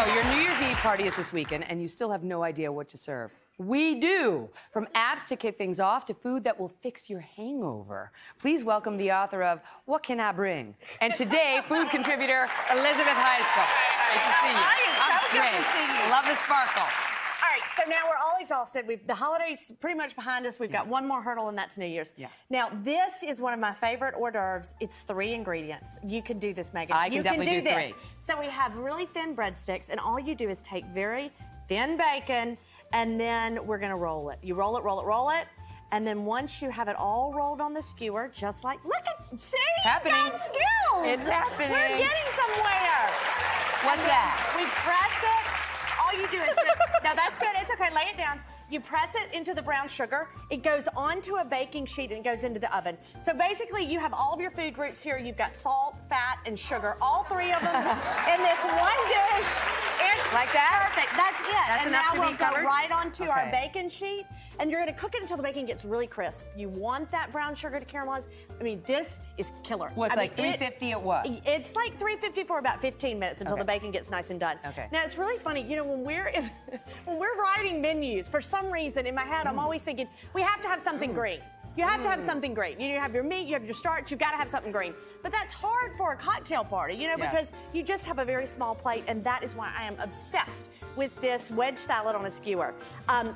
your New Year's Eve party is this weekend, and you still have no idea what to serve. We do. From apps to kick things off to food that will fix your hangover. Please welcome the author of What Can I Bring? And today, food contributor Elizabeth Heiskell. Great to see you. I'm so good to see you. Love the sparkle. All right, so now we're all exhausted. The holidays pretty much behind us. We've got one more hurdle, and that's New Year's. Yeah. Now, this is one of my favorite hors d'oeuvres. It's 3 ingredients. You can do this, Megyn. I can definitely do this. 3. So we have really thin breadsticks, and all you do is take very thin bacon, and then we're going to roll it. You roll it, roll it, roll it. And then once you have it all rolled on the skewer, just like, look at, see? Happening. Got skills. It's happening. We're getting somewhere. What's that? We press it. All you do is just, no, that's good. It's okay. Lay it down. You press it into the brown sugar. It goes onto a baking sheet and goes into the oven. So basically, you have all of your food groups here. You've got salt, fat, and sugar, all 3 of them in this one dish. It's like that? Perfect. That's it. That's and enough now to be we'll go covered? right onto our Okay. bacon sheet. And you're going to cook it until the bacon gets really crisp. You want that brown sugar to caramelize. I mean, this is killer. What's I like mean, 350 at what? It's like 350 for about 15 minutes until Okay. the bacon gets nice and done. Okay. Now, it's really funny. You know, when we're writing menus, for some reason in my head, I'm always thinking, we have to have something green. You have to have something green. You have your meat, you have your starch, you've got to have something green. But that's hard for a cocktail party, you know, Yes. because you just have a very small plate, and that is why I am obsessed with this wedge salad on a skewer.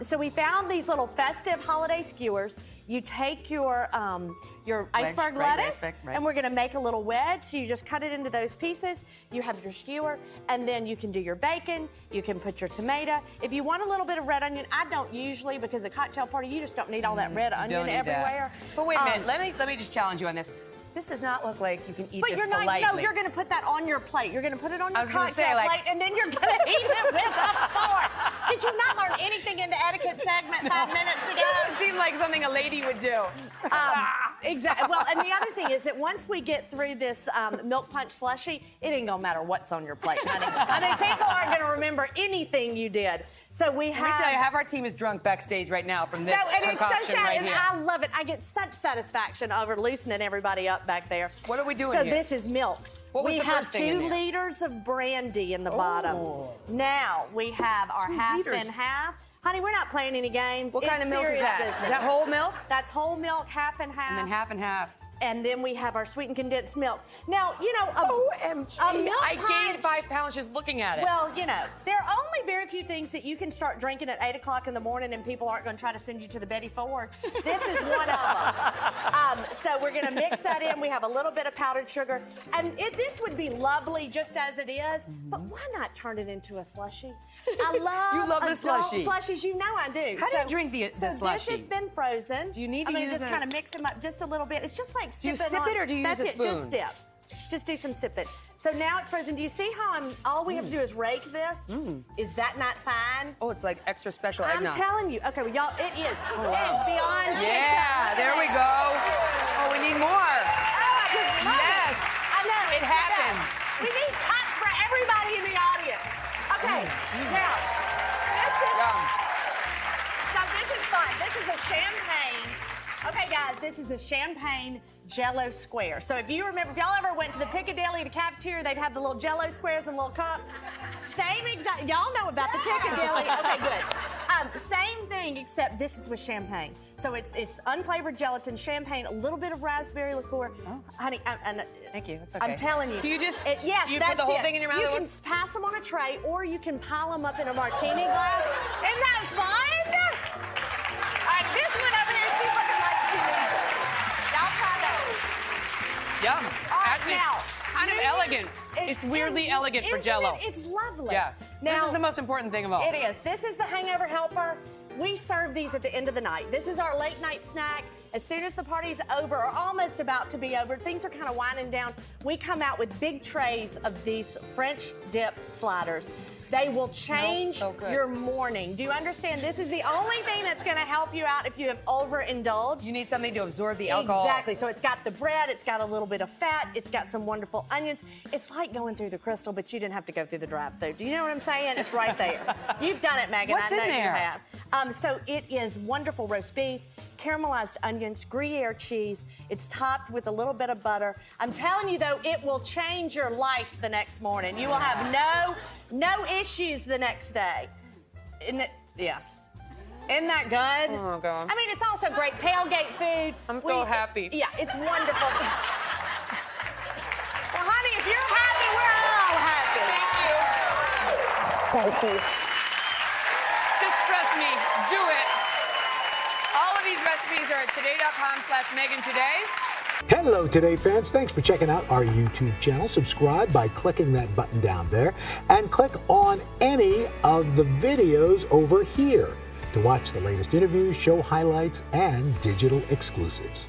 So we found these little festive holiday skewers. You take your iceberg right, lettuce, right. and we're gonna make a little wedge. So you just cut it into those pieces. You have your skewer, and then you can do your bacon. You can put your tomato. If you want a little bit of red onion, I don't usually, because a cocktail party, you just don't need all that red onion everywhere. But wait a minute, let me just challenge you on this. This does not look like you can eat this politely. But no, you're gonna put that on your plate. You're gonna put it on your cocktail plate, and then you're gonna eat it with a fork. Did you not learn anything in the etiquette segment 5 minutes ago? Doesn't seem like something a lady would do. Exactly. Well, and the other thing is that once we get through this milk punch slushy, it ain't gonna matter what's on your plate, honey. I mean, people aren't gonna remember anything you did. So we have. Let me tell you, half our team is drunk backstage right now from this and concoction it's so sad, right and here. I love it. I get such satisfaction over loosening everybody up back there. What are we doing so here? This is milk. What was we the have first thing in 2 there? liters of brandy in the bottom. Now we have our 2 half liters. and half. Honey, we're not playing any games. What kind of milk is that? Business. Is that whole milk? That's whole milk, half and half. And then half and half. And then we have our sweetened condensed milk. Now, you know, OMG, a milk I gained punch- 5 pounds just looking at it. Well, you know, there are only very few things that you can start drinking at 8 o'clock in the morning and people aren't going to try to send you to the Betty Ford. This is one of them. So we're going to mix that in. We have a little bit of powdered sugar. And this would be lovely just as it is, but why not turn it into a slushie? I love You love the adult slushie. slushies. You know I do. How do you drink the So slushie? this has been frozen. Do you need to I'm gonna use just a- kind of mix them up just a little bit. It's just like Do you sipping sip on- it or do you use That's a it, spoon? Just sip. Just do some sipping. So now it's frozen. Do you see how all we have to do is rake this? Is that not fine? Oh, it's like extra special I'm eggnog. telling you. Okay, well, y'all, it is. It is beyond. Yeah, there we go. Oh, we need more. Oh, I just love Yes. it. I know. It happened. We need cups for everybody in the audience. Okay, now, this is, so this is fun. This is a champagne. Okay, guys, this is a Champagne Jell-O square. So if you remember, if y'all ever went to the Piccadilly, the cafeteria, they'd have the little Jell-O squares and little cup. Same exact, y'all know about the Piccadilly. Okay, good. Same thing, except this is with champagne. So it's unflavored gelatin, champagne, a little bit of raspberry liqueur. Honey, Thank you. That's okay. I'm telling you. Do you just yes, you that's put the whole it. thing in your mouth? You at can once? pass them on a tray, or you can pile them up in a martini glass. Isn't that fun? All right, this one over here, she's looking like she needs it. Y'all try those. Yum. All right, Actually, now, kind of elegant. It's weirdly elegant for isn't Jell-O. It's lovely. Yeah. Now, this is the most important thing of all. It is. This is the hangover helper. We serve these at the end of the night. This is our late night snack. As soon as the party's over or almost about to be over, things are kind of winding down, we come out with big trays of these French dip sliders. They will change so good. your morning. Do you understand? This is the only thing that's going to help you out if you have overindulged. You need something to absorb the alcohol. Exactly. So it's got the bread, it's got a little bit of fat, it's got some wonderful onions. It's like going through the Crystal, but you didn't have to go through the drive-thru. Do you know what I'm saying? It's right there. You've done it, Megyn. What's I know in there? you have. So it is wonderful roast beef, caramelized onions, Gruyere cheese. It's topped with a little bit of butter. I'm telling you, though, it will change your life the next morning. You will have no issues the next day. Yeah. Isn't that good? Oh, God. I mean, it's also great tailgate food. I'm so happy. Yeah, it's wonderful. Well, honey, if you're happy, we're all happy. Thank you. Thank you. Just trust me. Do it. All of these recipes are at today.com/MegynToday. Hello, Today fans. Thanks for checking out our YouTube channel. Subscribe by clicking that button down there and click on any of the videos over here to watch the latest interviews, show highlights, and digital exclusives.